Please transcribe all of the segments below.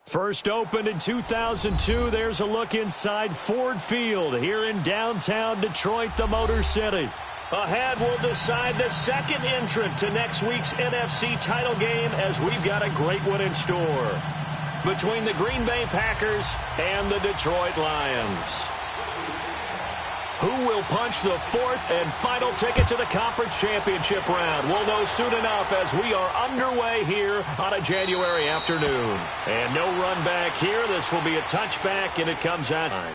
First opened in 2002, there's a look inside Ford Field here in downtown Detroit, the Motor City. Ahead, we'll decide the second entrant to next week's NFC title game as we've got a great one in store between the Green Bay Packers and the Detroit Lions. Who will punch the fourth and final ticket to the conference championship round? We'll know soon enough as we are underway here on a January afternoon. And no run back here. This will be a touchback, and it comes out.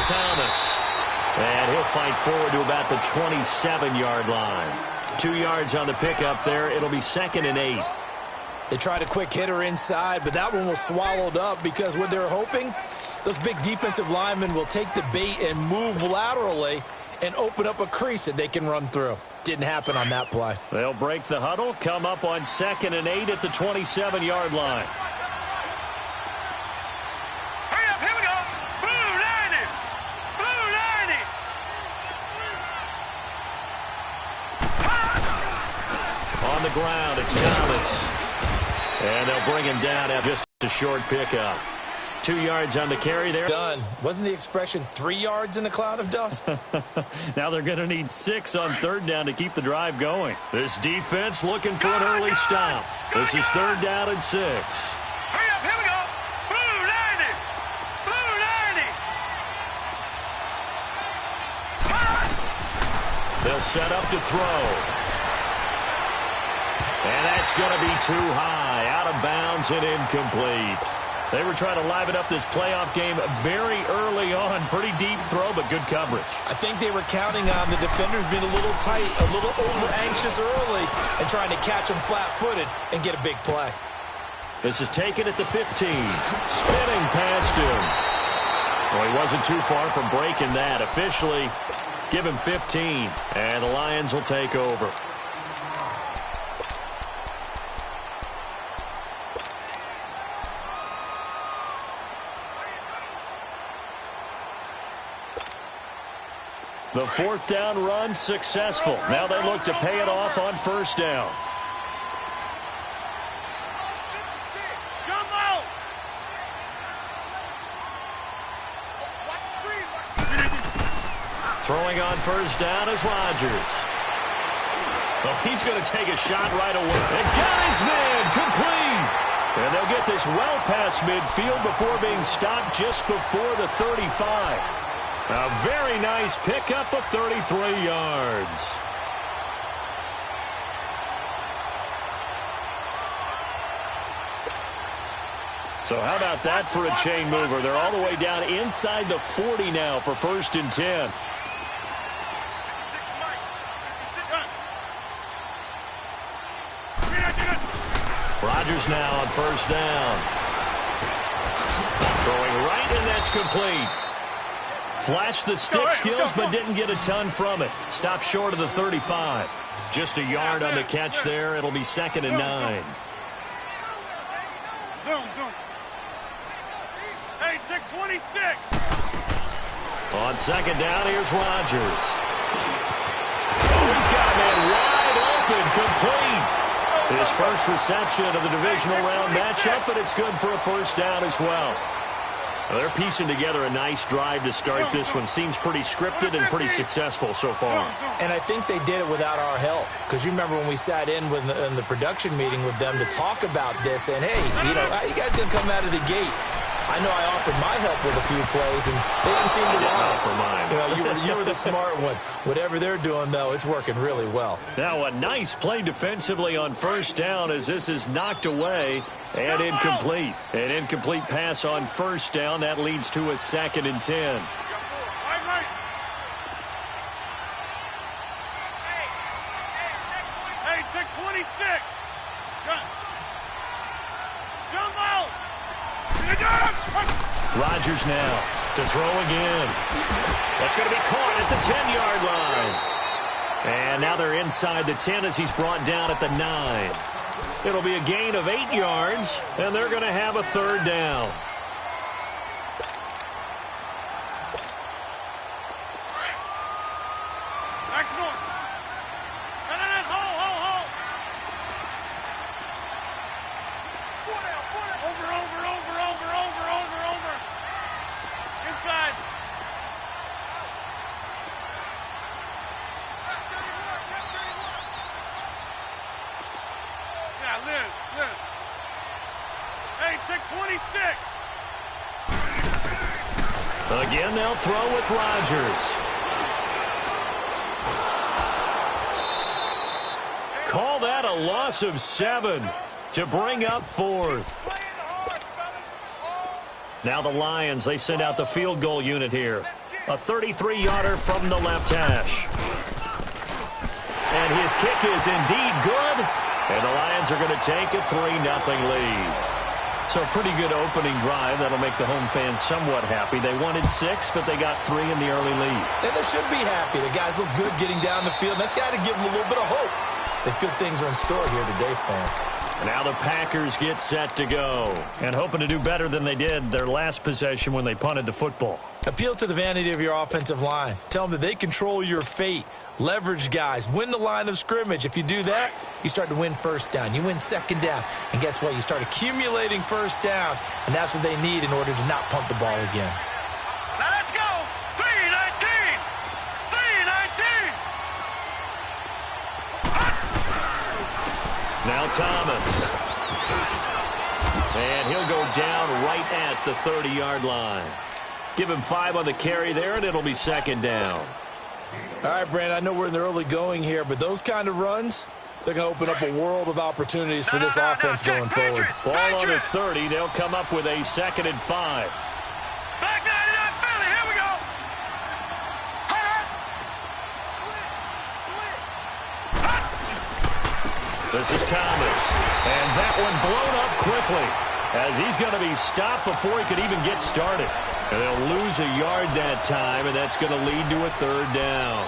Thomas. And he'll fight forward to about the 27-yard line. 2 yards on the pickup there. It'll be 2nd and 8. They tried a quick hitter inside, but that one was swallowed up because what they're hoping, those big defensive linemen will take the bait and move laterally and open up a crease that they can run through. Didn't happen on that play. They'll break the huddle, come up on 2nd and 8 at the 27-yard line. The ground, it's Thomas. And they'll bring him down at just a short pickup. 2 yards on the carry there. Done. Wasn't the expression 3 yards in a cloud of dust? Now they're going to need 6 on 3rd down to keep the drive going. This defense looking for an early stop. This is 3rd down and 6. Hurry up, here we go. Blue 90. Blue 90. They'll set up to throw. And that's going to be too high, out of bounds and incomplete. They were trying to liven up this playoff game very early on. Pretty deep throw, but good coverage. I think they were counting on the defenders being a little tight, a little over-anxious early, and trying to catch them flat-footed and get a big play. This is taken at the 15. Spinning past him. Well, he wasn't too far from breaking that. Officially, give him 15, and the Lions will take over. The 4th down run successful. Now they look to pay it off on 1st down. Throwing on 1st down is Rodgers. Well, he's going to take a shot right away. And got his man complete. And they'll get this well past midfield before being stopped just before the 35. A very nice pickup of 33 yards. So how about that for a chain mover? They're all the way down inside the 40 now for 1st and 10. Rodgers now on 1st down. Throwing right, and that's complete. Flashed the stick skills, but didn't get a ton from it. Stopped short of the 35. Just a yard on the catch there. It'll be 2nd and 9. Zoom. Hey, check 26. On 2nd down, here's Rodgers. Oh, he's got a man wide open, complete. His first reception of the divisional round matchup, but it's good for a 1st down as well. Well, they're piecing together a nice drive to start this one. Seems pretty scripted and pretty successful so far. And I think they did it without our help. Because you remember when we sat in the production meeting with them to talk about this. And, hey, you know, how you guys going to come out of the gate? I know I offered my help with a few plays, and they didn't seem to want for mine. You know, you were the smart one. Whatever they're doing, though, it's working really well. Now a nice play defensively on 1st down as this is knocked away and incomplete. An incomplete pass on 1st down. That leads to a 2nd and 10. Rodgers now to throw again. That's going to be caught at the 10-yard line. And now they're inside the 10 as he's brought down at the 9. It'll be a gain of 8 yards, and they're going to have a third down. Again, they'll throw with Rodgers. Call that a loss of 7 to bring up 4th. Now the Lions, they send out the field goal unit here. A 33-yarder from the left hash. And his kick is indeed good. And the Lions are going to take a 3-0 lead. So a pretty good opening drive. That'll make the home fans somewhat happy. They wanted 6, but they got 3 in the early lead. And they should be happy. The guys look good getting down the field. That's got to give them a little bit of hope that good things are in store here today, fans. Now the Packers get set to go. And hoping to do better than they did their last possession when they punted the football. Appeal to the vanity of your offensive line. Tell them that they control your fate. Leverage guys. Win the line of scrimmage. If you do that, you start to win first down. You win second down. And guess what? You start accumulating first downs. And that's what they need in order to not punt the ball again. Now let's go. 3-19. 3-19. Now Thomas. And he'll go down right at the 30-yard line. Give him 5 on the carry there, and it'll be second down. All right, Brandon, I know we're in the early going here, but those kind of runs, they're going to open up a world of opportunities for this offense going forward. Ball on the 30. They'll come up with a 2nd and 5. Back 99 Philly. Here we go. This is Thomas. And that one blown up quickly as he's going to be stopped before he could even get started. And they'll lose a yard that time, and that's going to lead to a third down.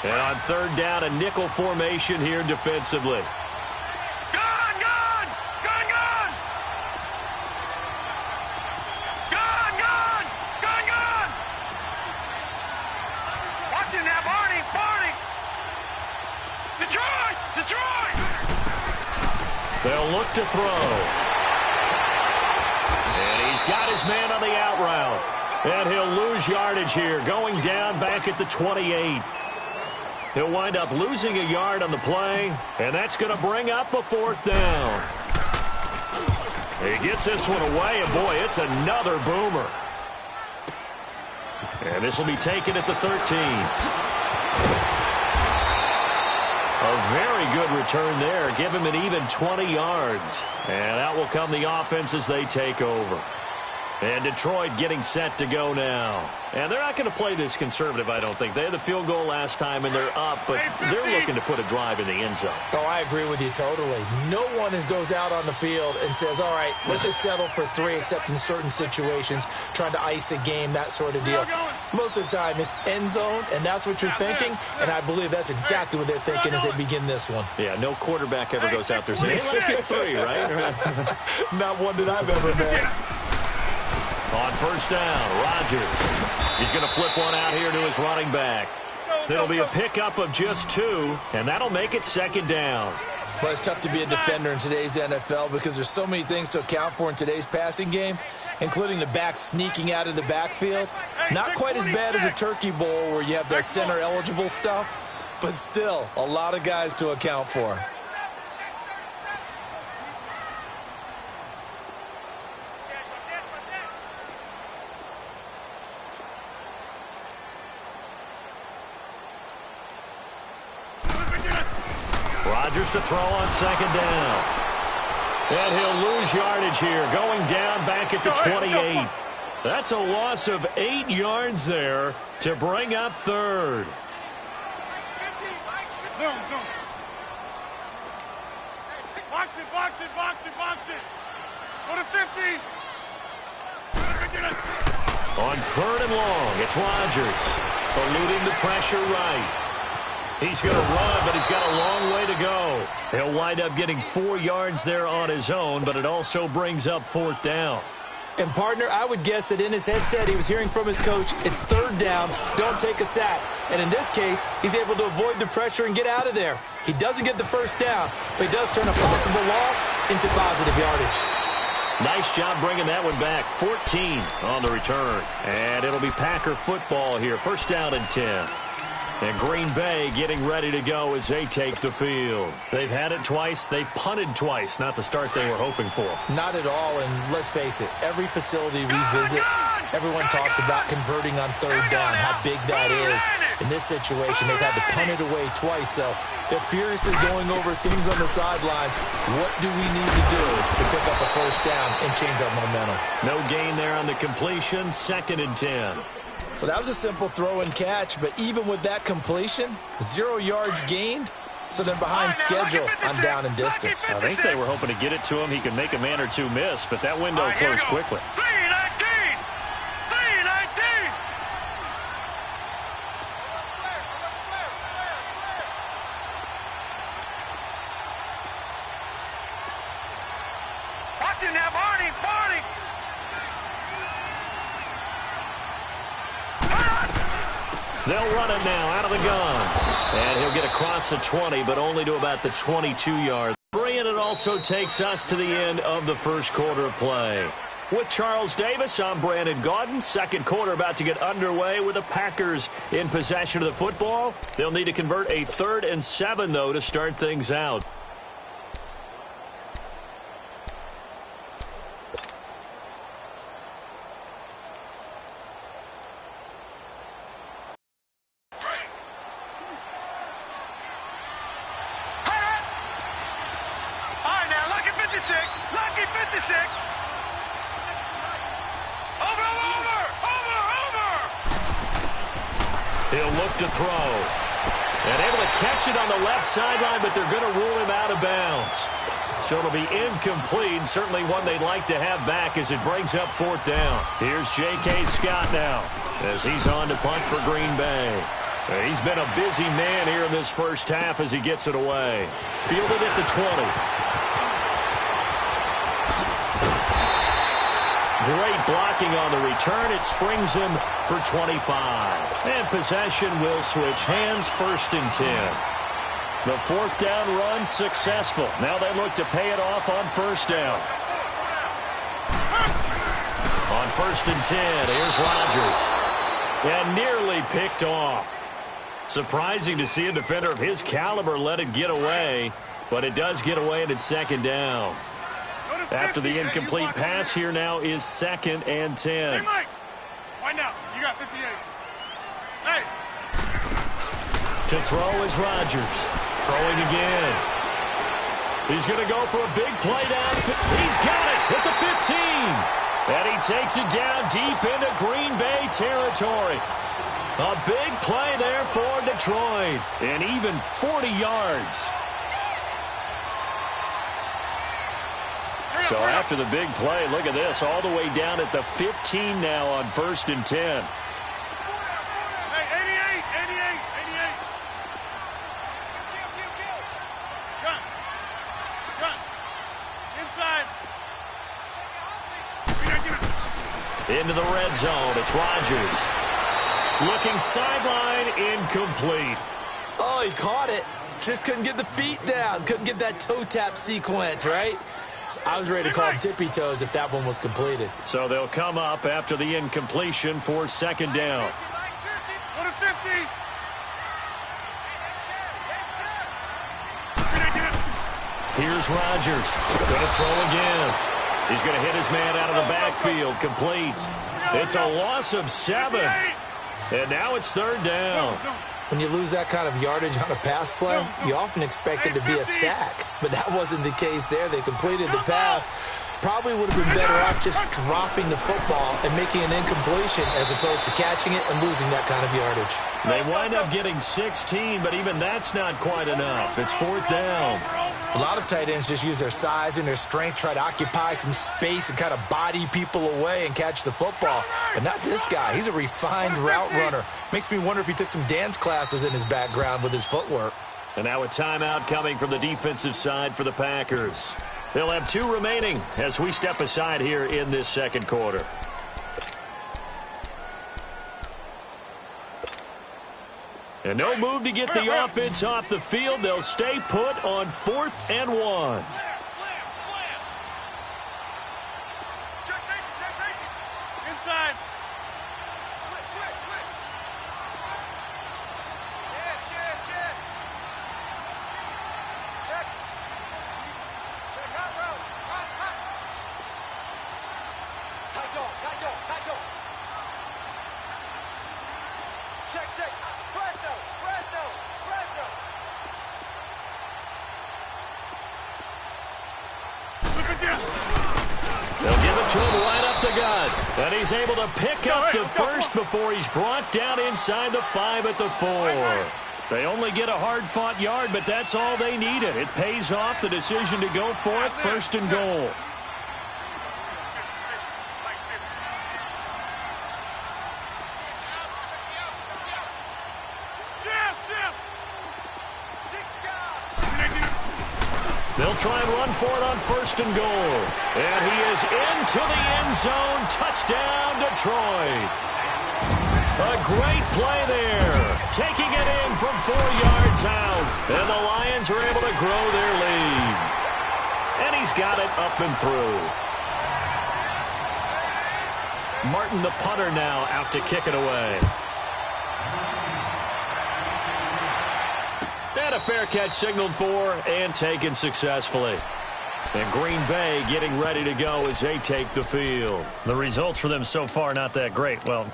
And on third down, a nickel formation here defensively. They'll look to throw. And he's got his man on the out route. And he'll lose yardage here, going down back at the 28. He'll wind up losing a yard on the play, and that's going to bring up a 4th down. He gets this one away, and boy, it's another boomer. And this will be taken at the 13. A very good return there. Give him an even 20 yards. And out will come the offense as they take over. And Detroit getting set to go now. And they're not going to play this conservative, I don't think. They had the field goal last time, and they're up, but they're looking to put a drive in the end zone. Oh, I agree with you totally. No one goes out on the field and says, all right, let's just settle for 3, except in certain situations, trying to ice a game, that sort of deal. Most of the time, it's end zone, and that's what you're thinking, and I believe that's exactly what they're thinking as they begin this one. Yeah, no quarterback ever goes out there saying, hey, let's get 3, right? Not one that I've ever met. On first down, Rodgers. He's going to flip one out here to his running back. It'll be a pickup of just 2, and that'll make it 2nd down. Well, it's tough to be a defender in today's NFL because there's so many things to account for in today's passing game, including the back sneaking out of the backfield. Not quite as bad as a turkey bowl where you have the center-eligible stuff, but still a lot of guys to account for. Rodgers to throw on 2nd down. And he'll lose yardage here, going down back at the 28. That's a loss of 8 yards there to bring up third. Zoom. Box it. Go to 50. On third and long, it's Rodgers eluding the pressure right. He's going to run, but he's got a long way to go. He'll wind up getting 4 yards there on his own, but it also brings up fourth down. And, partner, I would guess that in his headset he was hearing from his coach, it's third down, don't take a sack. And in this case, he's able to avoid the pressure and get out of there. He doesn't get the first down, but he does turn a possible loss into positive yardage. Nice job bringing that one back. 14 on the return. And it'll be Packer football here. First down and 10. And Green Bay getting ready to go as they take the field. They've had it twice. They've punted twice. Not the start they were hoping for. Not at all, and let's face it, every facility we visit, everyone talks about converting on third down, how big that is. In this situation, they've had to punt it away twice, so they're furiously going over things on the sidelines. What do we need to do to pick up a first down and change our momentum? No gain there on the completion. Second and 10. Well, that was a simple throw and catch, but even with that completion, 0 yards gained, so they're behind schedule on down and distance. I think they were hoping to get it to him. He could make a man or two miss, but that window closed quickly. 319. Watch him now, Barney. They'll run it now out of the gun. And he'll get across the 20, but only to about the 22-yard. And it also takes us to the end of the first quarter of play. With Charles Davis, I'm Brandon Gaudin. Second quarter about to get underway with the Packers in possession of the football. They'll need to convert a 3rd and 7, though, to start things out. Lucky 56. Over. He'll look to throw. And able to catch it on the left sideline, but they're going to rule him out of bounds. So it'll be incomplete, certainly one they'd like to have back as it brings up fourth down. Here's J.K. Scott now as he's on to punt for Green Bay. He's been a busy man here in this first half as he gets it away. Fielded at the 20. Great blocking on the return. It springs him for 25. And possession will switch hands, 1st and 10. The fourth down run successful. Now they look to pay it off on first down. On 1st and 10, here's Rodgers. And nearly picked off. Surprising to see a defender of his caliber let it get away, but it does get away and it's second down. After the incomplete pass, here now is 2nd and 10. Hey, Mike. Wind out. You got 58. Hey. To throw is Rodgers. Throwing again. He's going to go for a big play down. He's got it at the 15. And he takes it down deep into Green Bay territory. A big play there for Detroit. And even 40 yards. So after the big play, look at this, all the way down at the 15 now on 1st and 10. Hey, 88. Gun. Inside. Into the red zone, it's Rodgers. Looking sideline, incomplete. Oh, he caught it. Just couldn't get the feet down. Couldn't get that toe tap sequence, right? I was ready to call him tippy toes if that one was completed. So they'll come up after the incompletion for second down. Go to 50. Here's Rodgers. Going to throw again. He's going to hit his man out of the backfield. Complete. It's a loss of 7. And now it's third down. When you lose that kind of yardage on a pass play, you often expect it to be a sack. But that wasn't the case there. They completed the pass. probably would have been better off just dropping the football and making an incompletion as opposed to catching it and losing that kind of yardage. They wind up getting 16, but even that's not quite enough. It's 4th down. A lot of tight ends just use their size and their strength, try to occupy some space and kind of body people away and catch the football. But not this guy. He's a refined route runner. Makes me wonder if he took some dance classes in his background with his footwork. And now a timeout coming from the defensive side for the Packers. They'll have 2 remaining as we step aside here in this second quarter. And no move to get the offense off the field. They'll stay put on 4th and 1. Inside. They'll give it to him right up the gut. And he's able to pick up the first before he's brought down inside the 5 at the 4. They only get a hard-fought yard, but that's all they needed. It pays off the decision to go for it, 1st and goal. They'll try and run for it on 1st and goal. And he is into the end zone. Touchdown, Detroit. A great play there. Taking it in from 4 yards out. And the Lions are able to grow their lead. And he's got it up and through. Martin, the punter, now out to kick it away. And a fair catch signaled for and taken successfully. And Green Bay getting ready to go as they take the field. The results for them so far not that great. Well,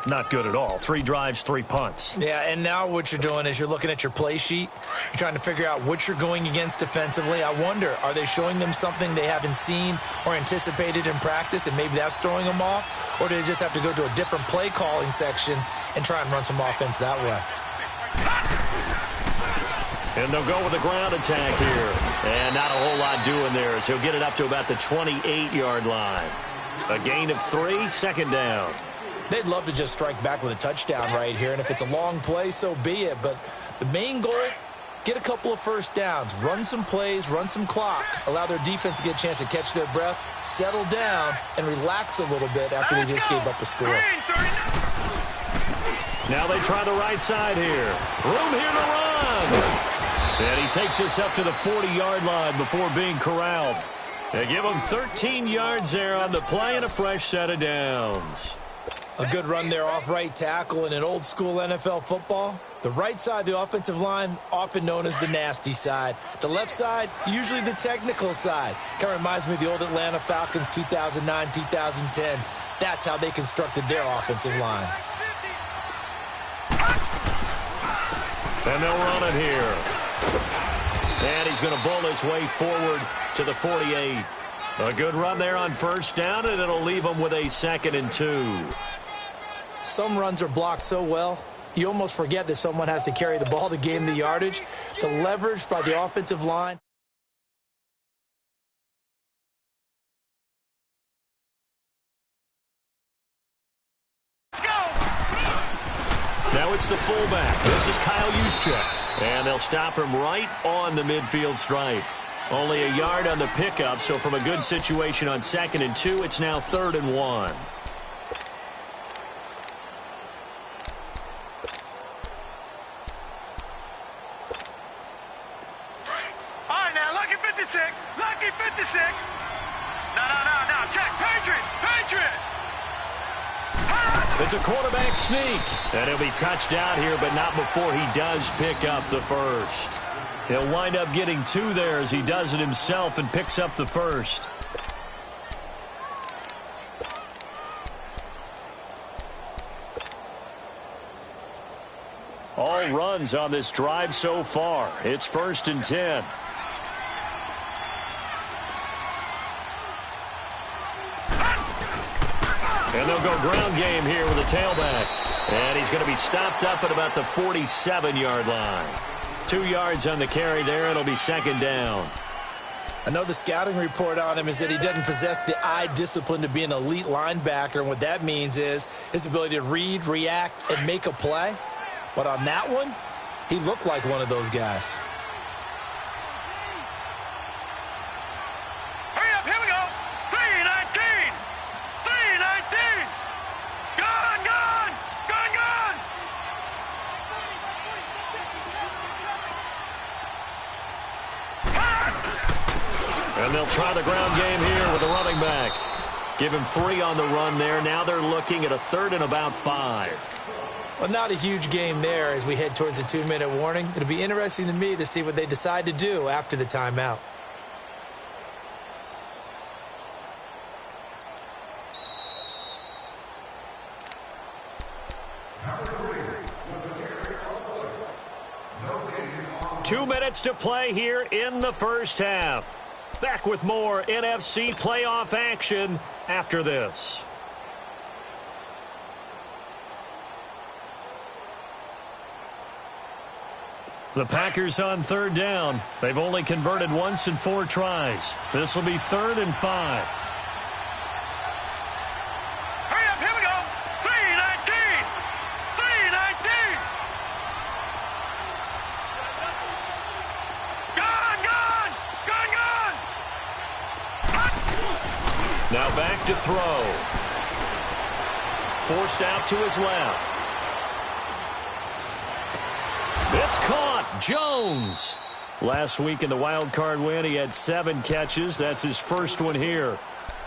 not good at all. 3 drives, 3 punts. Yeah, and now what you're doing is you're looking at your play sheet. You're trying to figure out what you're going against defensively. I wonder, are they showing them something they haven't seen or anticipated in practice, and maybe that's throwing them off? Or do they just have to go to a different play calling section and try and run some offense that way? And they'll go with the ground attack here. And not a whole lot doing there as he'll get it up to about the 28-yard line. A gain of 3, 2nd down. They'd love to just strike back with a touchdown right here, and if it's a long play, so be it. But the main goal, get a couple of first downs, run some plays, run some clock, allow their defense to get a chance to catch their breath, settle down, and relax a little bit after they just gave up a score. Now they try the right side here. Room here to run. And he takes us up to the 40-yard line before being corralled. They give him 13 yards there on the play and a fresh set of downs. A good run there off right tackle in an old-school NFL football. The right side of the offensive line, often known as the nasty side. The left side, usually the technical side. Kind of reminds me of the old Atlanta Falcons 2009, 2010. That's how they constructed their offensive line. And they'll run it here. And he's going to bowl his way forward to the 48. A good run there on 1st down, and it'll leave him with a 2nd and 2. Some runs are blocked so well, you almost forget that someone has to carry the ball to gain the yardage. The leverage by the offensive line. Now it's the fullback. This is Kyle Juszczyk. And they'll stop him right on the midfield stripe. Only a yard on the pickup, so from a good situation on 2nd and 2, it's now 3rd and 1. All right, now, lucky 56. Lucky 56. No. Check. Patriot. It's a quarterback sneak. And he'll be touched out here, but not before he does pick up the first. He'll wind up getting 2 there as he does it himself and picks up the first. All runs on this drive so far. It's 1st and 10. And they'll go ground game here with a tailback. And he's going to be stopped up at about the 47-yard line. 2 yards on the carry there. It'll be second down. I know the scouting report on him is that he doesn't possess the eye discipline to be an elite linebacker. And what that means is his ability to read, react, and make a play. But on that one, he looked like one of those guys. Hurry up, here we go. 319. 319. Gone, gone. Gone, gone. And they'll try the ground game here with the running back. Give him 3 on the run there. Now they're looking at a 3rd and about 5. Well, not a huge game there as we head towards the 2-minute warning. It'll be interesting to me to see what they decide to do after the timeout. Two minutes to play here in the first half. Back with more NFC playoff action after this. The Packers on 3rd down. They've only converted once in 4 tries. This will be 3rd and 5. Hurry up, here we go. 319. 319. Gone, gone. Gone, gone. Now back to throw. Forced out to his left. It's caught. Jones. Last week in the wild card win, he had 7 catches. That's his first one here.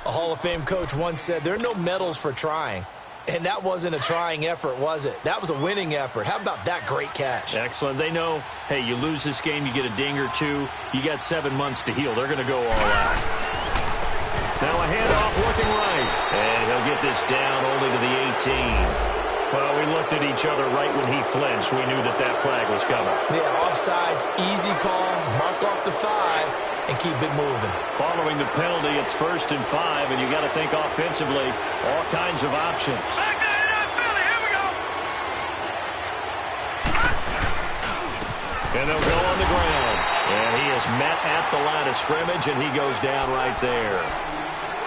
A Hall of Fame coach once said there are no medals for trying. And that wasn't a trying effort, was it? That was a winning effort. How about that great catch? Excellent. They know, hey, you lose this game, you get a ding or 2. You got 7 months to heal. They're going to go all out. Now a handoff looking right. And he'll get this down only to the 18. Well, we looked at each other right when he flinched. We knew that that flag was coming. Yeah, offsides, easy call, mark off the 5, and keep it moving. Following the penalty, it's 1st and 5, and you got to think offensively, all kinds of options. Back to Philly, here we go. And they'll go on the ground. And he is met at the line of scrimmage, and he goes down right there.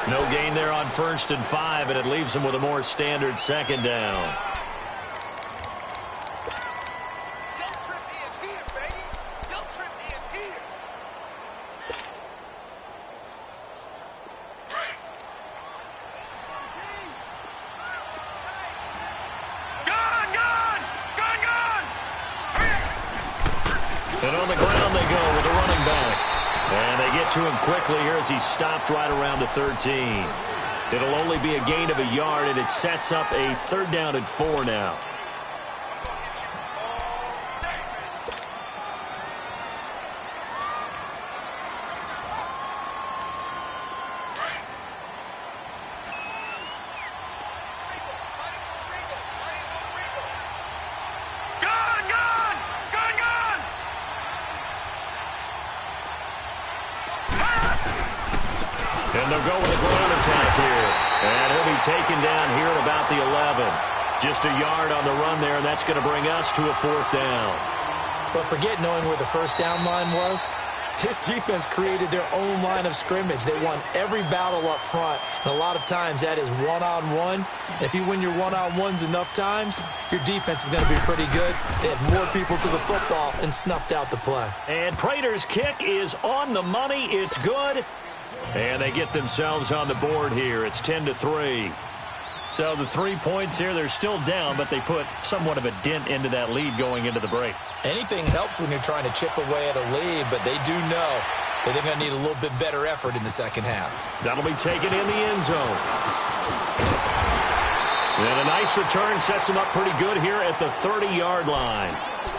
No gain there on 1st and 5, and it leaves him with a more standard 2nd down. And on the ground they go with the running back. And they get to him quickly here as he's stopped right around the 13. It'll only be a gain of a yard, and it sets up a 3rd down and 4 now. And they'll go with a ground attack here. And he'll be taken down here at about the 11. Just a yard on the run there, and that's going to bring us to a 4th down. But forget knowing where the 1st down line was. This defense created their own line of scrimmage. They won every battle up front, and a lot of times that is one-on-one. And if you win your one-on-ones enough times, your defense is going to be pretty good. They had more people to the football and snuffed out the play. And Prater's kick is on the money. It's good. And they get themselves on the board here. It's 10-3. So the 3 points here, they're still down, but they put somewhat of a dent into that lead going into the break. Anything helps when you're trying to chip away at a lead, but they do know that they're going to need a little bit better effort in the second half. That'll be taken in the end zone. And a nice return sets them up pretty good here at the 30-yard line.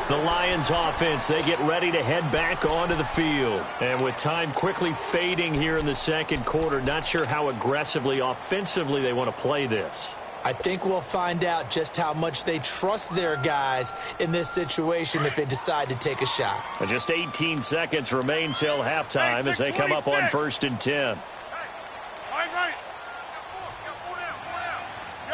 The Lions offense, they get ready to head back onto the field. And with time quickly fading here in the second quarter, not sure how aggressively, offensively they want to play this. I think we'll find out just how much they trust their guys in this situation if they decide to take a shot. And just 18 seconds remain till halftime as they come up on 1st and 10. Right. Got four down.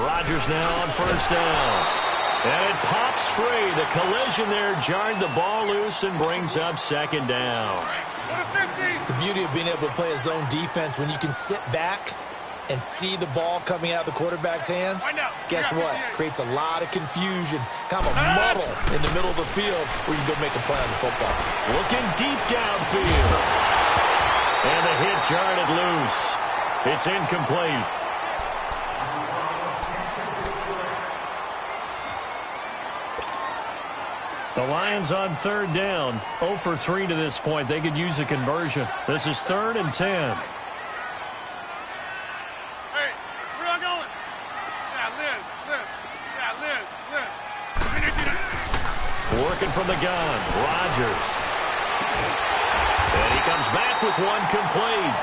Rodgers now on first down. And it pops free. The collision there jarred the ball loose and brings up second down. The beauty of being able to play a zone defense when you can sit back and see the ball coming out of the quarterback's hands, guess what? Creates a lot of confusion, kind of a muddle in the middle of the field where you go make a play on the football. Looking deep downfield. And the hit jarred it loose. It's incomplete. The Lions on third down. 0 for 3 to this point. They could use a conversion. This is 3rd and 10. Working from the gun, Rodgers. And he comes back with one complete.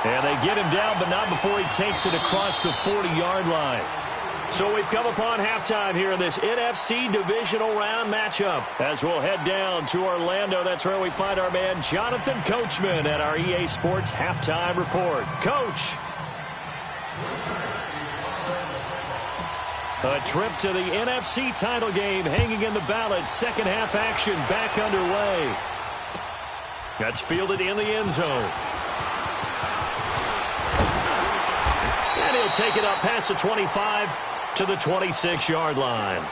And they get him down, but not before he takes it across the 40-yard line. So we've come upon halftime here in this NFC divisional round matchup. As we'll head down to Orlando, that's where we find our man Jonathan Coachman at our EA Sports Halftime Report. Coach. A trip to the NFC title game hanging in the balance. Second half action back underway. That's fielded in the end zone. And he'll take it up past the 25 to the 26-yard line.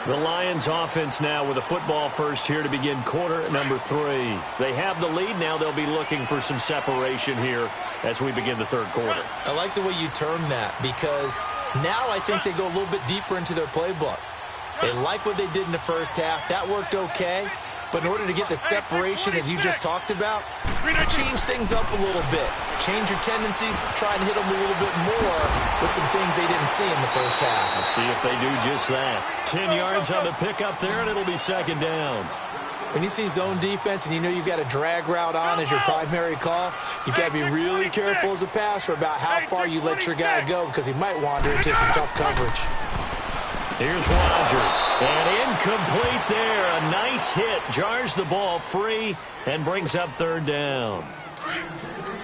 The Lions offense now with a football first here to begin quarter number 3. They have the lead. Now they'll be looking for some separation here as we begin the third quarter. I like the way you term that because now I think they go a little bit deeper into their playbook. They like what they did in the first half. That worked okay. But in order to get the separation that you just talked about, change things up a little bit. Change your tendencies. Try and hit them a little bit more with some things they didn't see in the first half. Let's see if they do just that. 10 yards on the pickup there, and it'll be second down. When you see zone defense and you know you've got a drag route on as your primary call, you've got to be really careful as a passer about how far you let your guy go because he might wander into some tough coverage. Here's Rodgers. And incomplete there. A nice hit. Jars the ball free and brings up third down.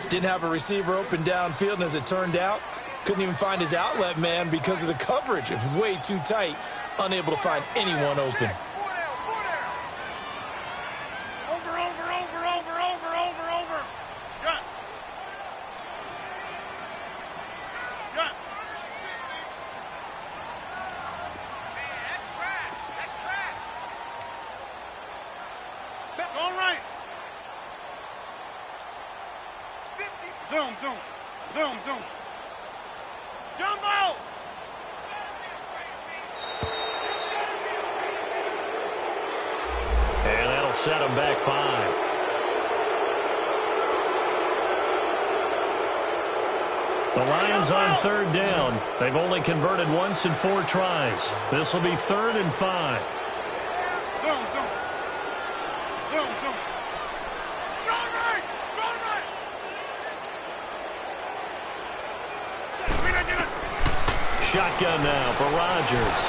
Didn't have a receiver open downfield, and as it turned out, couldn't even find his outlet man because of the coverage. It was way too tight. Unable to find anyone open. Zoom. Jumbo! And that'll set him back 5. The Lions on third down. They've only converted once in 4 tries. This will be 3rd and 5. Zoom. Shotgun now for Rodgers.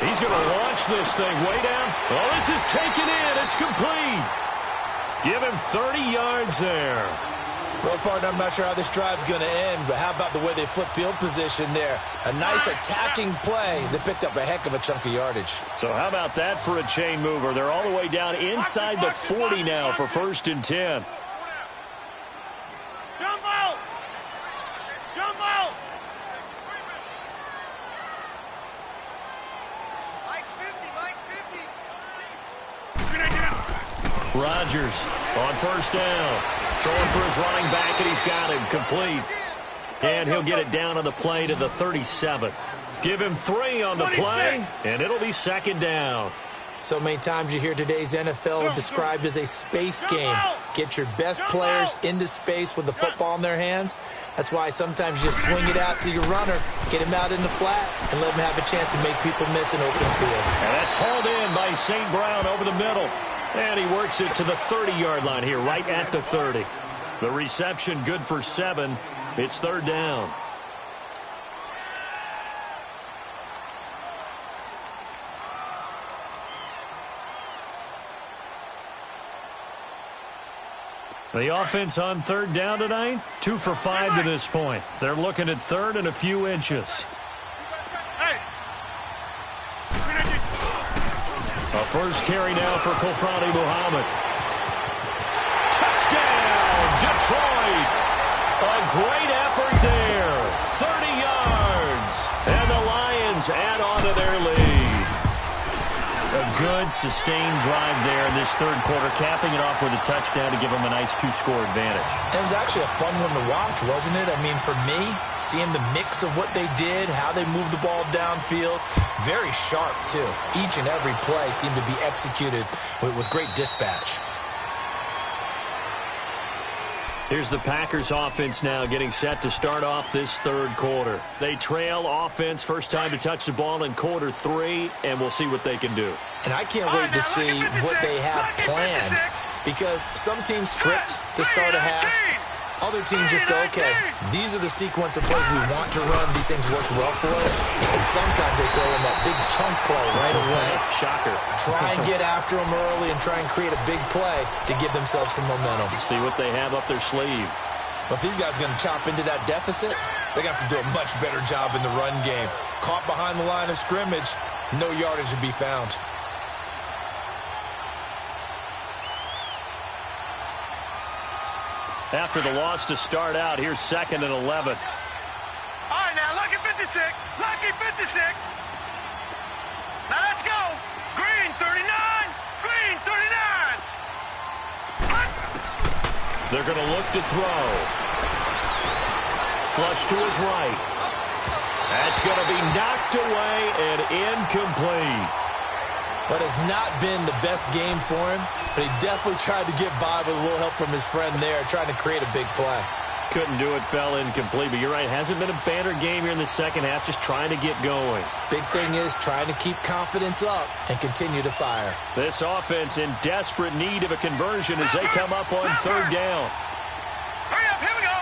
He's going to launch this thing way down. Oh, this is taken in. It's complete. Give him 30 yards there. Well, partner, I'm not sure how this drive's going to end, but how about the way they flip field position there? A nice attacking play that picked up a heck of a chunk of yardage. So how about that for a chain mover? They're all the way down inside the 40 now for 1st and 10. Rodgers on first down. Throwing for his running back, and he's got him complete. And he'll get it down on the play to the 37. Give him 3 on the play, and it'll be second down. So many times you hear today's NFL described as a space game. Get your best players into space with the football in their hands. That's why sometimes you just swing it out to your runner, get him out in the flat, and let him have a chance to make people miss an open field. And that's hauled in by St. Brown over the middle. And he works it to the 30-yard line here, right at the 30. The reception good for 7. It's third down. The offense on third down tonight, 2 for 5 to this point. They're looking at 3rd and a few inches. A first carry now for Kofrani Muhammad. Touchdown, Detroit. A great effort there. 30 yards. And the Lions add on to their lead. A good, sustained drive there in this third quarter, capping it off with a touchdown to give them a nice two-score advantage. It was actually a fun one to watch, wasn't it? I mean, for me, seeing the mix of what they did, how they moved the ball downfield, very sharp, too. Each and every play seemed to be executed with great dispatch. Here's the Packers offense now getting set to start off this third quarter. They trail offense, first time to touch the ball in quarter 3, and we'll see what they can do. And I can't wait to see what they have planned, because some teams script to start a half. Other teams just go, okay, these are the sequence of plays we want to run. These things worked well for us. And sometimes they throw in that big chunk play right away. Shocker. Try and get after them early and try and create a big play to give themselves some momentum. See what they have up their sleeve. But if these guys are going to chop into that deficit, they got to do a much better job in the run game. Caught behind the line of scrimmage, no yardage to be found. After the loss to start out, here's 2nd and 11. All right, now, lucky 56. Lucky 56. Now, let's go. Green, 39. Green, 39. They're going to look to throw. Flush to his right. That's going to be knocked away and incomplete. But has not been the best game for him, but he definitely tried to get by with a little help from his friend there, trying to create a big play. Couldn't do it, fell incomplete, but you're right, hasn't been a banner game here in the second half, just trying to get going. Big thing is trying to keep confidence up and continue to fire. This offense in desperate need of a conversion as they come up on third down. Hurry up, here we go.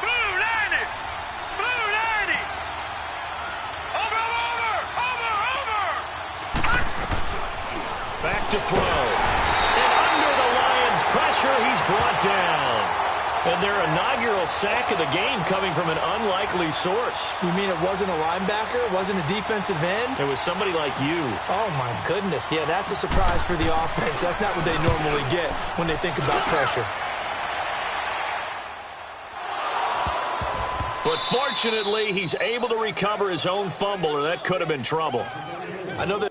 Blue 90. Blue 90. Over. Back to throw. And under the Lions' pressure, he's brought down. And their inaugural sack of the game coming from an unlikely source. You mean it wasn't a linebacker? It wasn't a defensive end? It was somebody like you. Oh, my goodness. Yeah, that's a surprise for the offense. That's not what they normally get when they think about pressure. But fortunately, he's able to recover his own fumble, or that could have been trouble. I know that.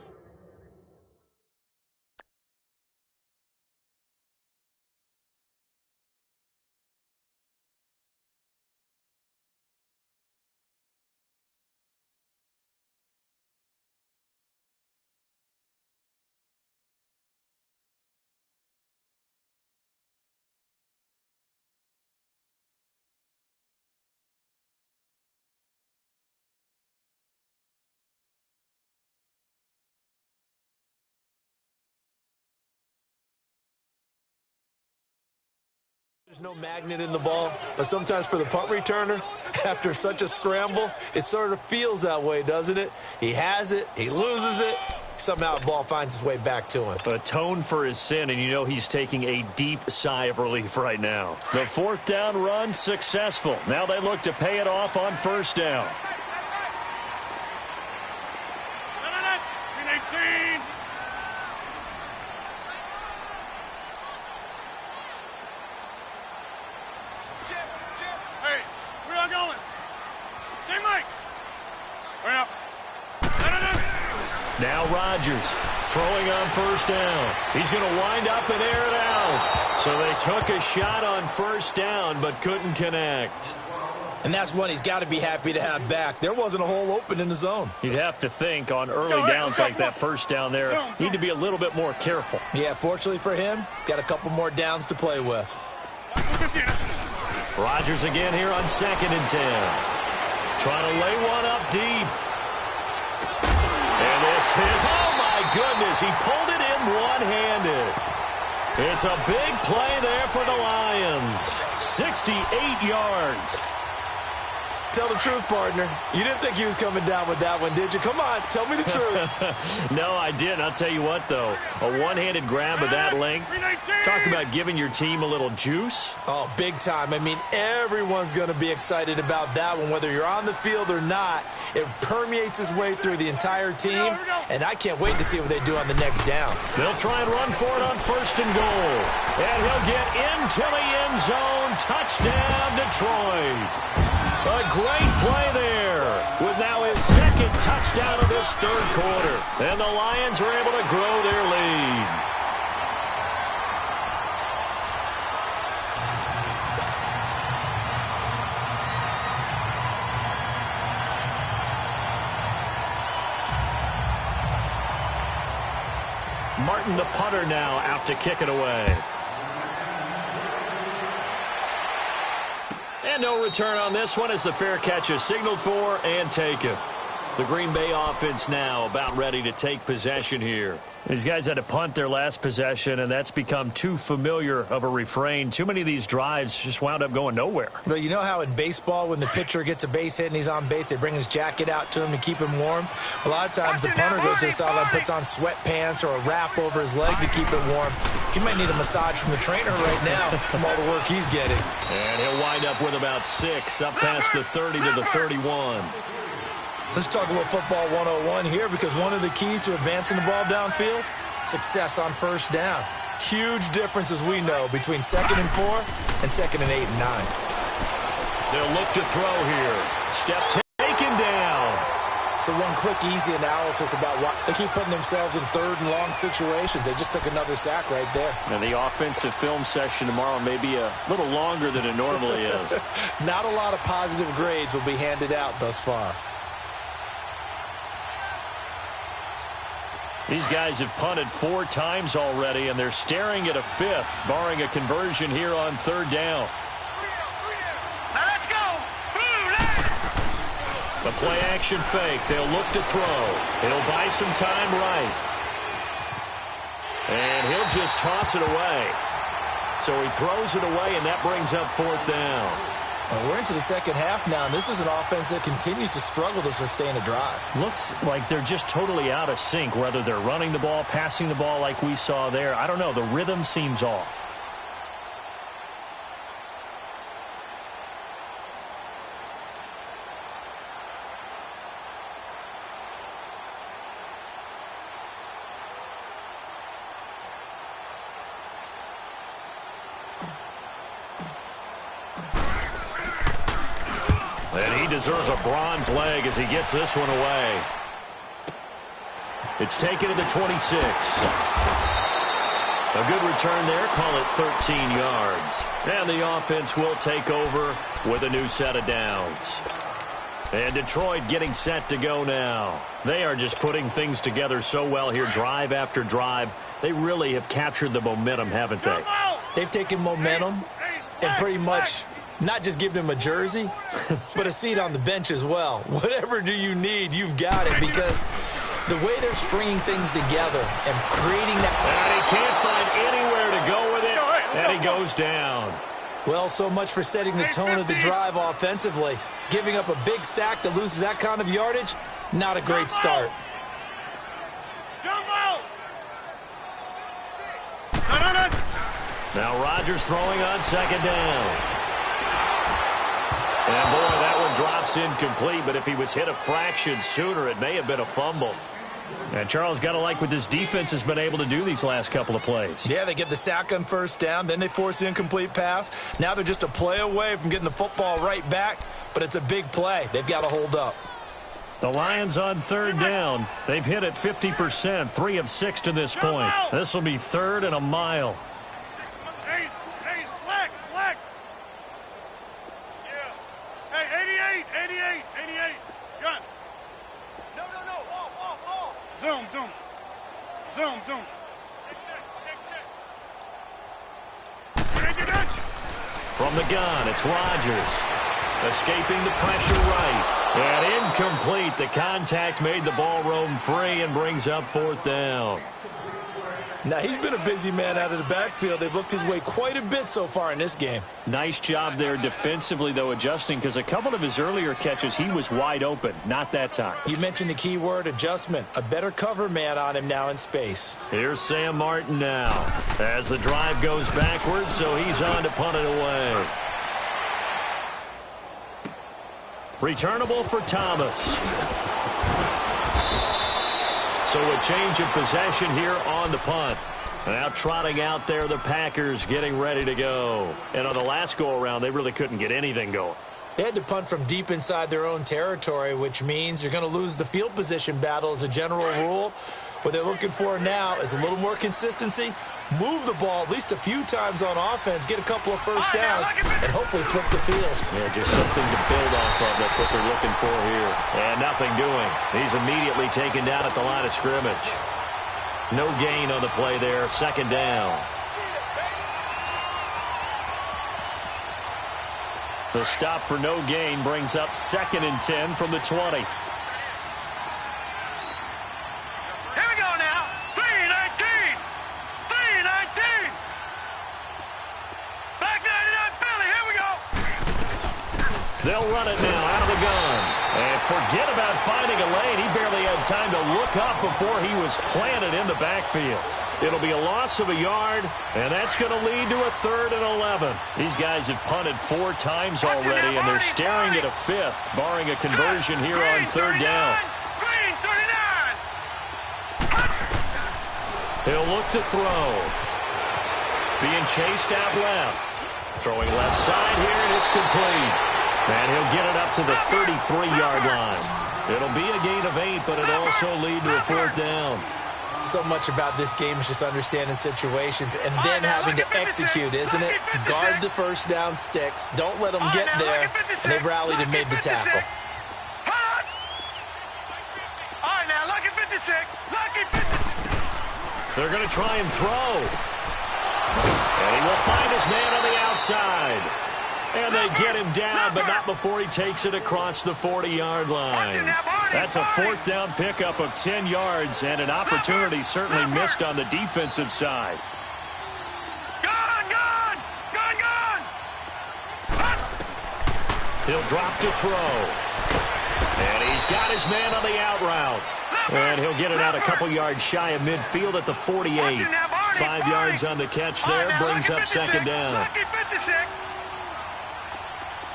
There's no magnet in the ball, but sometimes for the punt returner, after such a scramble, it sort of feels that way, doesn't it? He has it, he loses it, somehow the ball finds its way back to him. Atone for his sin, and you know he's taking a deep sigh of relief right now. The fourth down run successful. Now they look to pay it off on first down. 18. Hey, where y'all going? Hey, Mike. Hurry up. Now Rodgers throwing on first down. He's going to wind up and air it out. So they took a shot on first down but couldn't connect. And that's one he's got to be happy to have back. There wasn't a hole open in the zone. You'd have to think on early downs like that first down there, need to be a little bit more careful. Yeah, fortunately for him, got a couple more downs to play with. Rodgers again here on 2nd and 10. Trying to lay one up deep. And this is, oh my goodness, he pulled it in one-handed. It's a big play there for the Lions. 68 yards. Tell the truth, partner. You didn't think he was coming down with that one, did you? Come on, tell me the truth. No, I didn't. I'll tell you what, though. A one-handed grab of that length. Talk about giving your team a little juice. Oh, big time. I mean, everyone's going to be excited about that one, whether you're on the field or not. It permeates its way through the entire team, and I can't wait to see what they do on the next down. They'll try and run for it on 1st and goal. And he'll get into the end zone. Touchdown, Detroit. A great play there with now his 2nd touchdown of this 3rd quarter. And the Lions are able to grow their lead. Martin, the punter, now out to kick it away. And no return on this one as the fair catch is signaled for and taken. The Green Bay offense now about ready to take possession here. These guys had to punt their last possession, and that's become too familiar of a refrain. Too many of these drives just wound up going nowhere. But you know how in baseball, when the pitcher gets a base hit and he's on base, they bring his jacket out to him to keep him warm? A lot of times the punter goes to the sideline, puts on sweatpants or a wrap over his leg to keep it warm. He might need a massage from the trainer right now from all the work he's getting. And he'll wind up with about 6 up past the 30 to the 31. Let's talk a little football 101 here, because one of the keys to advancing the ball downfield, success on 1st down. Huge difference, as we know, between 2nd and 4 and 2nd and 8 and 9. They'll look to throw here. Steps taken down. So one quick, easy analysis about why they keep putting themselves in 3rd and long situations. They just took another sack right there. And the offensive film session tomorrow may be a little longer than it normally is. Not a lot of positive grades will be handed out thus far. These guys have punted 4 times already, and they're staring at a 5th, barring a conversion here on 3rd down. Now let's go. The play-action fake. They'll look to throw. He'll buy some time right. And he'll just toss it away. So he throws it away, and that brings up 4th down. We're into the 2nd half now, and this is an offense that continues to struggle to sustain a drive. Looks like they're just totally out of sync, whether they're running the ball, passing the ball like we saw there. I don't know. The rhythm seems off. And he deserves a bronze leg as he gets this one away. It's taken to the 26. A good return there. Call it 13 yards. And the offense will take over with a new set of downs. And Detroit getting set to go now. They are just putting things together so well here, drive after drive. They really have captured the momentum, haven't they? They've taken momentum and pretty much not just given him a jersey, but a seat on the bench as well. Whatever do you need, you've got it, because the way they're stringing things together and creating that... And he can't find anywhere to go with it, and he goes down. Well, so much for setting the tone of the drive offensively. Giving up a big sack that loses that kind of yardage, not a great start. Now Rodgers throwing on 2nd down. And boy, that one drops incomplete, but if he was hit a fraction sooner, it may have been a fumble. And Charles, got to like what this defense has been able to do these last couple of plays. Yeah, they get the sack on 1st down, then they force the incomplete pass. Now they're just a play away from getting the football right back, but it's a big play. They've got to hold up. The Lions on 3rd down. They've hit it 50%, 3 of 6 to this point. This will be 3rd and a mile. Hey, flex. Yeah. Hey, 88. Gun. No. Off. Zoom. Check. From the gun, it's Rodgers. Escaping the pressure right. And incomplete. The contact made the ball roam free and brings up 4th down. Now, he's been a busy man out of the backfield. They've looked his way quite a bit so far in this game. Nice job there defensively, though, adjusting, because a couple of his earlier catches, he was wide open. Not that time. You mentioned the key word, adjustment. A better cover man on him now in space. Here's Sam Martin now as the drive goes backwards, so he's on to punt it away. Returnable for Thomas. So a change of possession here on the punt. Now trotting out there, the Packers getting ready to go. And on the last go-around, they really couldn't get anything going. They had to punt from deep inside their own territory, which means you're going to lose the field position battle as a general rule. What they're looking for now is a little more consistency, move the ball at least a few times on offense, get a couple of first downs, and hopefully flip the field. Yeah, just something to build off of. That's what they're looking for here. And nothing doing. He's immediately taken down at the line of scrimmage. No gain on the play there. Second down. The stop for no gain brings up 2nd and 10 from the 20. They'll run it now out of the gun. And forget about finding a lane. He barely had time to look up before he was planted in the backfield. It'll be a loss of a yard, and that's going to lead to a 3rd and 11. These guys have punted 4 times already, and they're staring at a 5th, barring a conversion here on 3rd down. He'll look to throw. Being chased out left. Throwing left side here, and it's complete. And he'll get it up to the 33-yard line. It'll be a gain of 8, but it'll also lead to a 4th down. So much about this game is just understanding situations and then having to execute, isn't it? Guard the first down sticks. Don't let them get there. And they rallied and made the tackle. All right, now, lucky 56. Lucky 56. They're going to try and throw. And he will find his man on the outside. And they get him down, but not before he takes it across the 40-yard line. That's a 4th down pickup of 10 yards and an opportunity certainly missed on the defensive side. Gone! He'll drop to throw. And he's got his man on the out route. And he'll get it out a couple yards shy of midfield at the 48. 5 yards on the catch there, brings up 2nd down.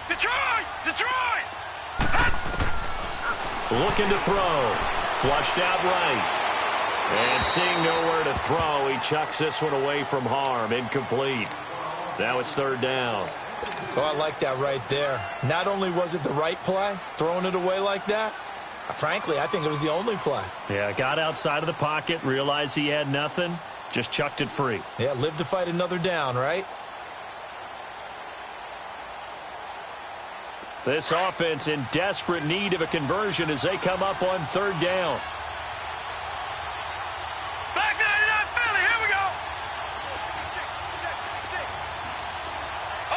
Detroit! Looking to throw. Flushed out right. And seeing nowhere to throw, he chucks this one away from harm. Incomplete. Now it's 3rd down. Oh, I like that right there. Not only was it the right play, throwing it away like that, frankly, I think it was the only play. Yeah, got outside of the pocket, realized he had nothing, just chucked it free. Yeah, live to fight another down, right? This offense in desperate need of a conversion as they come up on 3rd down. Back 99 Philly, here we go.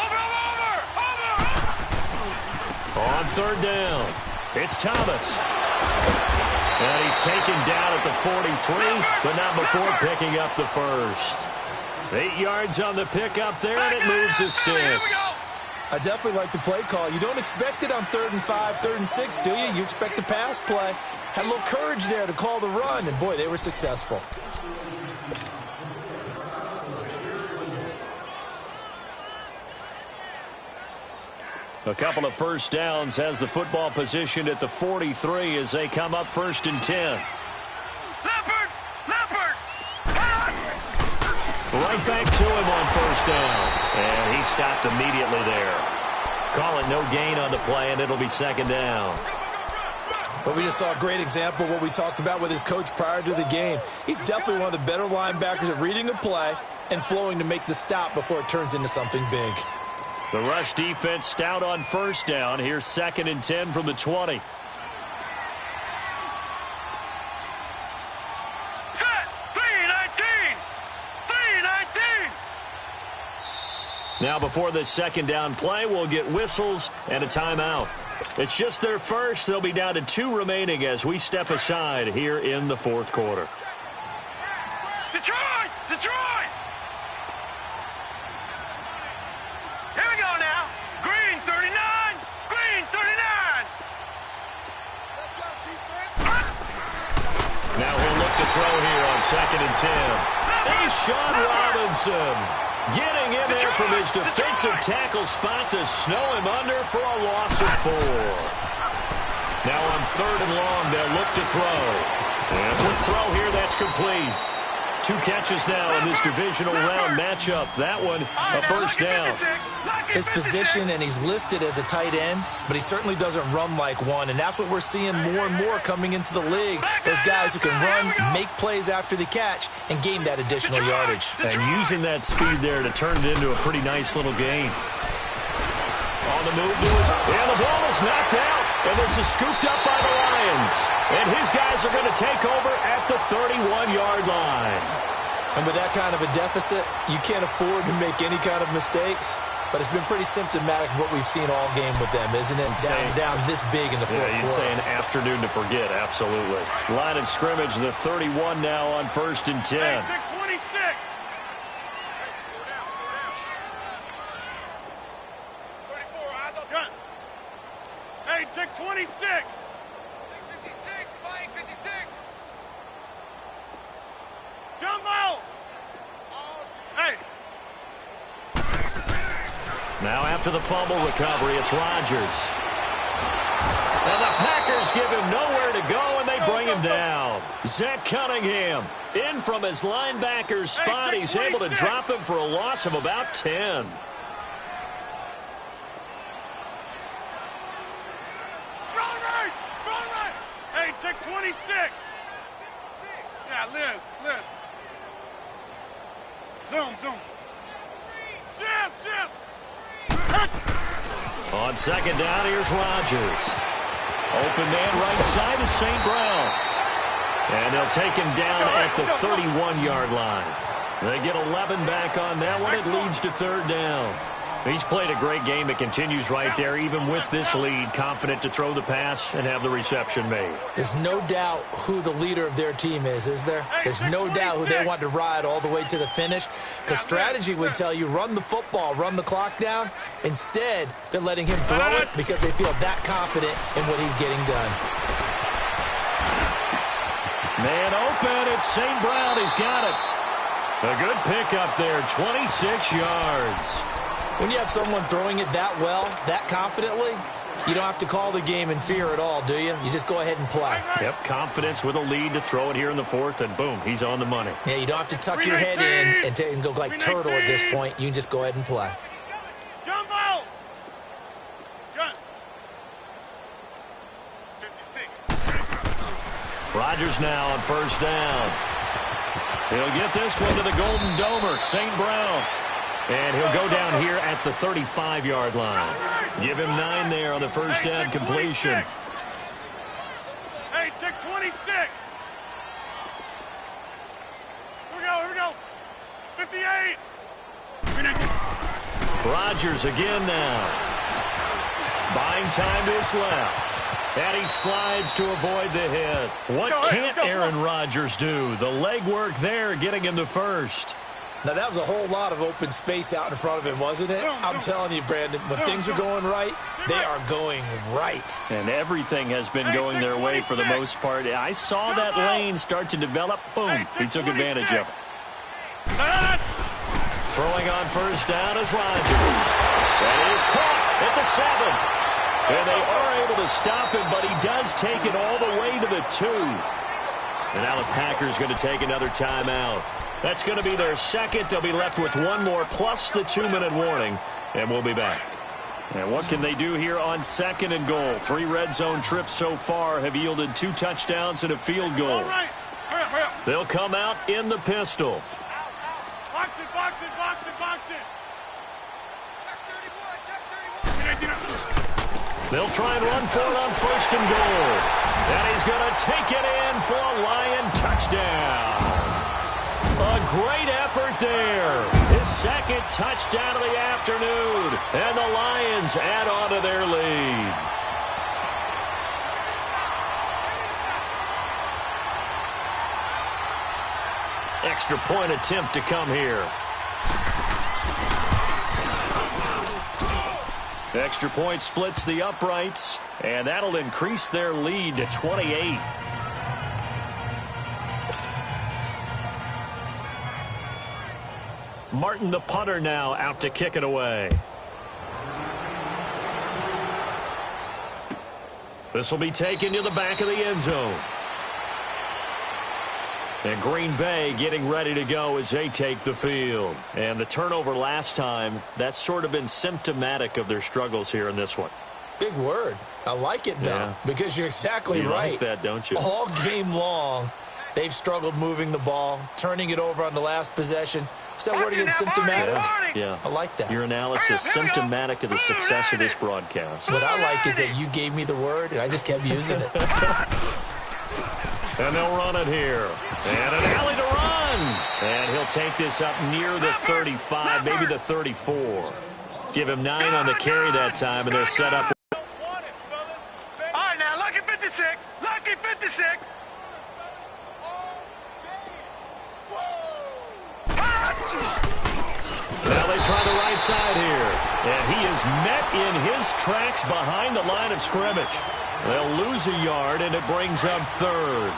Over. On 3rd down, it's Thomas. And he's taken down at the 43, but not before picking up the first. 8 yards on the pickup there, and it moves the sticks. I definitely like the play call. You don't expect it on 3rd and 5, 3rd and 6, do you? You expect a pass play. Had a little courage there to call the run, and boy, they were successful. A couple of first downs has the football positioned at the 43 as they come up 1st and 10. Leopard! Right back to him on 1st down. And he stopped immediately there. Call it no gain on the play, and it'll be 2nd down. But we just saw a great example of what we talked about with his coach prior to the game. He's definitely one of the better linebackers at reading a play and flowing to make the stop before it turns into something big. The rush defense stout on 1st down. Here's 2nd and 10 from the 20. Now before this 2nd down play, we'll get whistles and a timeout. It's just their first. They'll be down to 2 remaining as we step aside here in the 4th quarter. Detroit! Detroit! Here we go now. Green 39. Green 39. Now he'll look to throw here on 2nd and 10. Sean Robinson getting in there from his defensive tackle spot to snow him under for a loss of 4. Now on 3rd and long, they'll look to throw. And quick throw here, that's complete. 2 catches now in this divisional round matchup. That one, a first down. His position, and he's listed as a tight end, but he certainly doesn't run like one, and that's what we're seeing more and more coming into the league. Those guys who can run, make plays after the catch, and gain that additional yardage. And using that speed there to turn it into a pretty nice little gain. On the move, and the ball is knocked out, and this is scooped up by the Lions. And his guys are going to take over at the 31-yard line. And with that kind of a deficit, you can't afford to make any kind of mistakes. But it's been pretty symptomatic of what we've seen all game with them, isn't it? Down this big in the fourth quarter. You'd say an afternoon to forget, absolutely. Line of scrimmage, the 31 now on 1st and 10. Hey, 26. Hey, check 26. 56, Mike, 56. Jumbo. Hey. Now after the fumble recovery, it's Rodgers. And the Packers give him nowhere to go, and they bring him down. Zach Cunningham in from his linebacker spot. He's able to drop him for a loss of about 10. Front right. Hey, check 26. Yeah, Liz. Zoom. Zip. On 2nd down, here's Rodgers. Open man right side is St. Brown. And they'll take him down at the 31-yard line. They get 11 back on that one. It leads to 3rd down. He's played a great game. It continues right there, even with this lead, confident to throw the pass and have the reception made. There's no doubt who the leader of their team is there? There's no doubt who they want to ride all the way to the finish, because strategy would tell you run the football, run the clock down. Instead, they're letting him throw it because they feel that confident in what he's getting done. Man open, it's St. Brown. He's got it. A good pickup there, 26 yards. When you have someone throwing it that well, that confidently, you don't have to call the game in fear at all, do you? You just go ahead and play. Yep, confidence with a lead to throw it here in the 4th, and boom, he's on the money. Yeah, you don't have to tuck your head in and go like turtle at this point. You can just go ahead and play. Jumbo. Gun. 56. Rodgers now on 1st down. He'll get this one to the Golden Domer, St. Brown. And he'll go down here at the 35-yard line. Give him 9 there on the first down completion. Hey, check 26. Here we go. 58. Rodgers again now. Buying time to his left. And he slides to avoid the hit. What can't Aaron Rodgers do? The legwork there getting him to first. Now, that was a whole lot of open space out in front of him, wasn't it? I'm telling you, Brandon, when things are going right, they are going right. And everything has been going their way for the most part. I saw that lane start to develop. Boom. He took advantage of it. Throwing on first down is Rodgers. That is caught at the 7. And they are able to stop him, but he does take it all the way to the 2. And now the Packers going to take another timeout. That's going to be their second. They'll be left with one more plus the 2-minute warning, and we'll be back. And what can they do here on 2nd and goal? 3 red zone trips so far have yielded 2 touchdowns and a field goal. They'll come out in the pistol. Box it. They'll try and run for it on 1st and goal. And he's going to take it in for a Lion touchdown. A great effort there. His 2nd touchdown of the afternoon. And the Lions add on to their lead. extra point attempt to come here. Extra point splits the uprights, and that'll increase their lead to 28. Martin, the punter, now out to kick it away. This will be taken to the back of the end zone. And Green Bay getting ready to go as they take the field. And the turnover last time, that's sort of been symptomatic of their struggles here in this one. Big word. I like it, though, because you're exactly right. You like that, don't you? All game long, they've struggled moving the ball, turning it over on the last possession. Is that word again, symptomatic? Yeah. I like that. Your analysis, symptomatic of the success of this broadcast. What I like is that you gave me the word, and I just kept using it. And they'll run it here. And an alley to run. And he'll take this up near the 35, maybe the 34. Give him 9 on the carry that time, and they're set up. All right, now, lucky 56. Lucky 56. Now they try the right side here. And he is met in his tracks behind the line of scrimmage. They'll lose a yard, and it brings up third.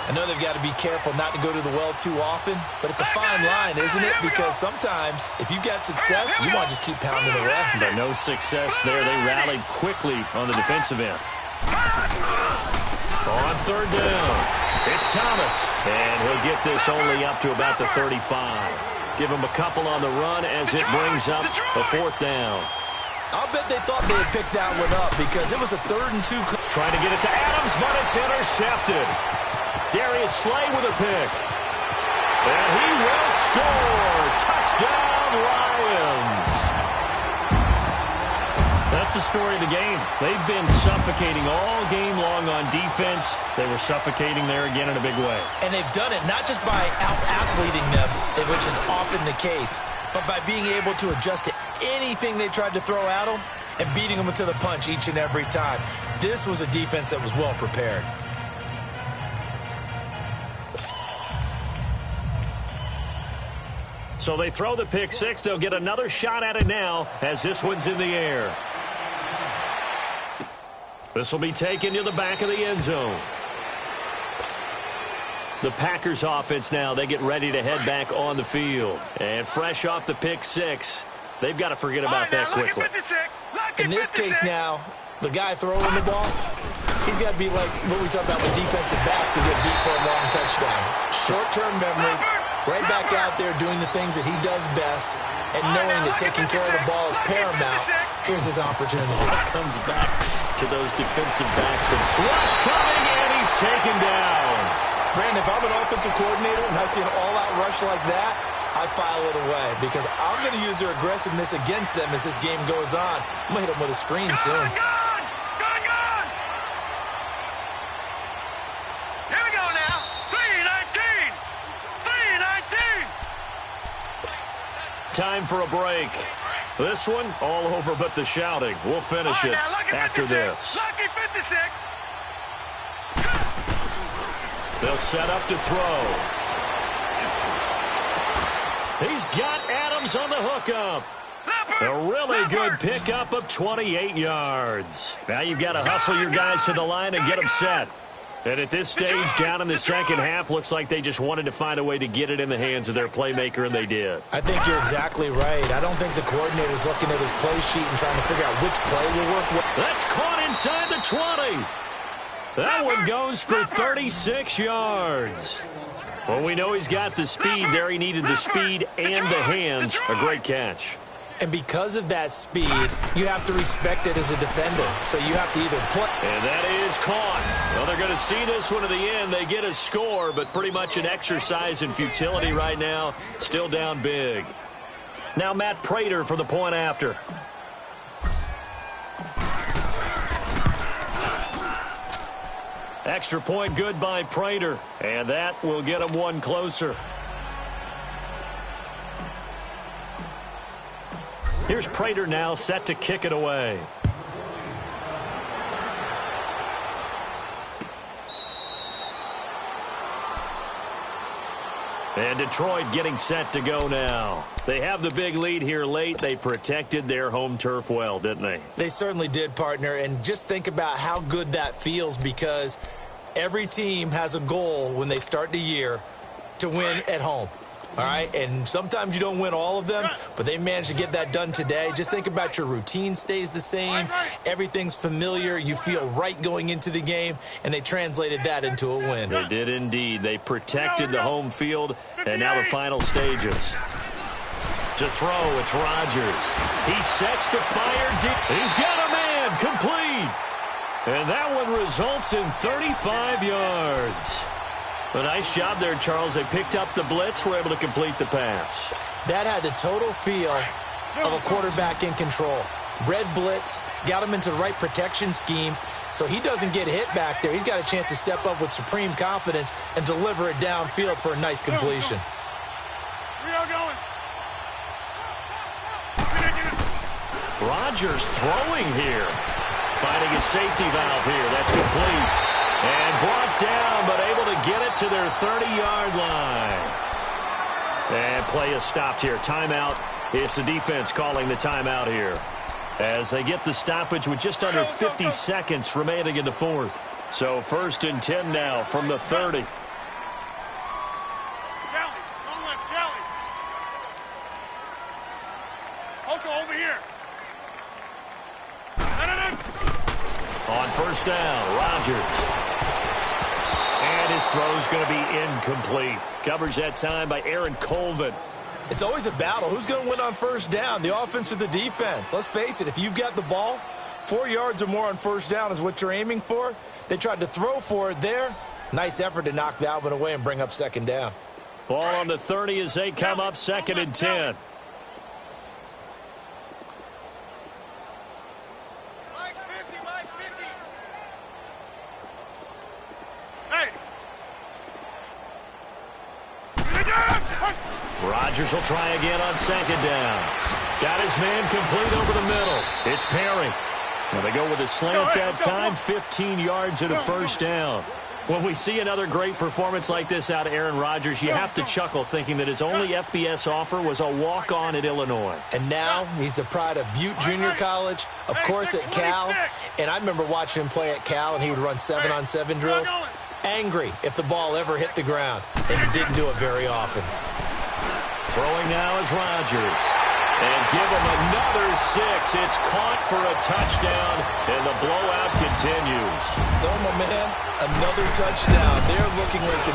I know they've got to be careful not to go to the well too often, but it's a fine line, isn't it? Because sometimes, if you've got success, you want to just keep pounding away. But no success there. They rallied quickly on the defensive end. On third down, it's Thomas. And he'll get this only up to about the 35. Give him a couple on the run as it brings up a fourth down. I'll bet they thought they had picked that one up because it was a 3rd and 2. Trying to get it to Adams, but it's intercepted. Darius Slay with a pick. And he will score. Touchdown, Lions. That's the story of the game. They've been suffocating all game long on defense. They were suffocating there again in a big way. And they've done it not just by out-athleting them, which is often the case, but by being able to adjust to anything they tried to throw at them and beating them to the punch each and every time. This was a defense that was well prepared. So they throw the pick six. They'll get another shot at it now as this one's in the air. This will be taken to the back of the end zone. The Packers offense now, they get ready to head back on the field. And fresh off the pick six, they've got to forget about that quickly. In this case now, the guy throwing the ball, he's got to be like what we talk about with defensive backs who get beat for a long touchdown. Short-term memory, right back out there doing the things that he does best, and knowing that taking care of the ball is paramount. Here's his opportunity. Comes back to those defensive backs. Rush coming, and he's taken down. Brandon, if I'm an offensive coordinator and I see an all-out rush like that, I file it away because I'm going to use their aggressiveness against them as this game goes on. I'm going to hit them with a screen soon. Gone! Here we go now. 3:19. Time for a break. This one, all over but the shouting. We'll finish it after this. Lucky 56. They'll set up to throw. He's got Adams on the hookup. A really good pickup of 28 yards. Now you've got to hustle your guys to the line and get them set. And at this stage, down in the second half, looks like they just wanted to find a way to get it in the hands of their playmaker, and they did. I think you're exactly right. I don't think the coordinator's looking at his play sheet and trying to figure out which play will work well. That's caught inside the 20. That one goes for 36 yards. Well, we know he's got the speed there. He needed the speed and the hands. A great catch. And because of that speed, you have to respect it as a defender. So you have to either play. And that is caught. Well, they're going to see this one to the end. They get a score, but pretty much an exercise in futility right now. Still down big. Now Matt Prater for the point after. Extra point good by Prater. And that will get him one closer. Here's Prater now set to kick it away. And Detroit getting set to go now. They have the big lead here late. They protected their home turf well, didn't they? They certainly did, partner. And just think about how good that feels, because every team has a goal when they start the year to win at home. All right, and sometimes you don't win all of them, but they managed to get that done today. Just think about your routine stays the same. Everything's familiar. You feel right going into the game, and they translated that into a win. They did indeed. They protected the home field, and now the final stages. To throw, it's Rodgers. He sets to fire deep. He's got a man, complete. And that one results in 35 yards. A nice job there, Charles. They picked up the blitz, were able to complete the pass. That had the total feel of a quarterback in control. Red blitz, got him into the right protection scheme, so he doesn't get hit back there. He's got a chance to step up with supreme confidence and deliver it downfield for a nice completion. We are going. Rodgers throwing here. Finding his safety valve here. That's complete. And brought down, but able to get it to their 30-yard line. And play is stopped here. Timeout. It's the defense calling the timeout here, as they get the stoppage with just under 50 seconds remaining in the fourth. So 1st and 10 now from the 30. Galley, don't let Galley. Oko over here. On 1st down, Rodgers. And his throw's going to be incomplete. Coverage that time by Aaron Colvin. It's always a battle. Who's going to win on 1st down, the offense or the defense? Let's face it, if you've got the ball, 4 yards or more on 1st down is what you're aiming for. They tried to throw for it there. Nice effort to knock that one away and bring up 2nd down. Ball on the 30 as they come up 2nd and 10. Rodgers will try again on 2nd down. Got his man complete over the middle. It's Perry. Now they go with a slant that time, 15 yards and a 1st down. When we see another great performance like this out of Aaron Rodgers, you have to chuckle thinking that his only FBS offer was a walk-on at Illinois. And now he's the pride of Butte Junior College, of course at Cal. And I remember watching him play at Cal, and he would run 7-on-7 drills. Angry if the ball ever hit the ground, and he didn't do it very often. Throwing now is Rodgers. And give him another 6. It's caught for a touchdown, and the blowout continues. So, my man, another touchdown. They're looking like the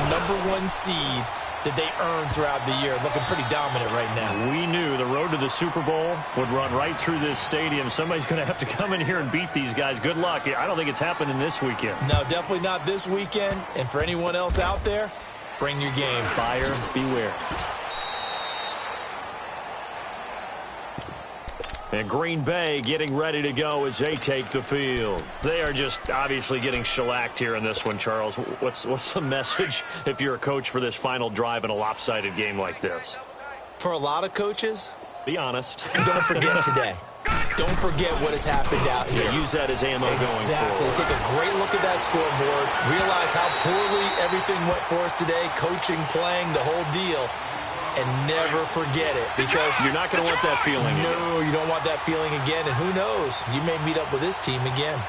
#1 seed that they earned throughout the year. Looking pretty dominant right now. We knew the road to the Super Bowl would run right through this stadium. Somebody's going to have to come in here and beat these guys. Good luck. I don't think it's happening this weekend. No, definitely not this weekend. And for anyone else out there, bring your game. Buyer beware. And Green Bay getting ready to go as they take the field. They are just obviously getting shellacked here in this one, Charles. What's the message if you're a coach for this final drive in a lopsided game like this? For a lot of coaches, be honest. Don't forget today. Don't forget what has happened out here. Use that as ammo going forward. Exactly. Take a great look at that scoreboard. Realize how poorly everything went for us today. Coaching, playing, the whole deal. And never forget it, because you're not going to want that feeling again. No, you don't want that feeling again. And who knows? You may meet up with this team again.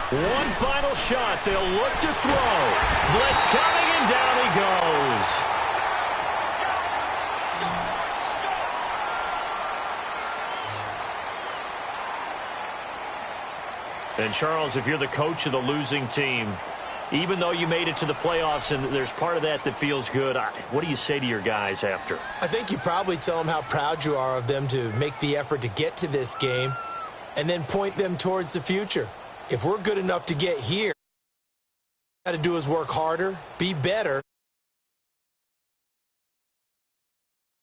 One final shot. They'll look to throw. Blitz coming, and down he goes. And, Charles, if you're the coach of the losing team, even though you made it to the playoffs and there's part of that feels good, what do you say to your guys after? I think you probably tell them how proud you are of them to make the effort to get to this game and then point them towards the future. If we're good enough to get here, what we got to do is work harder, be better.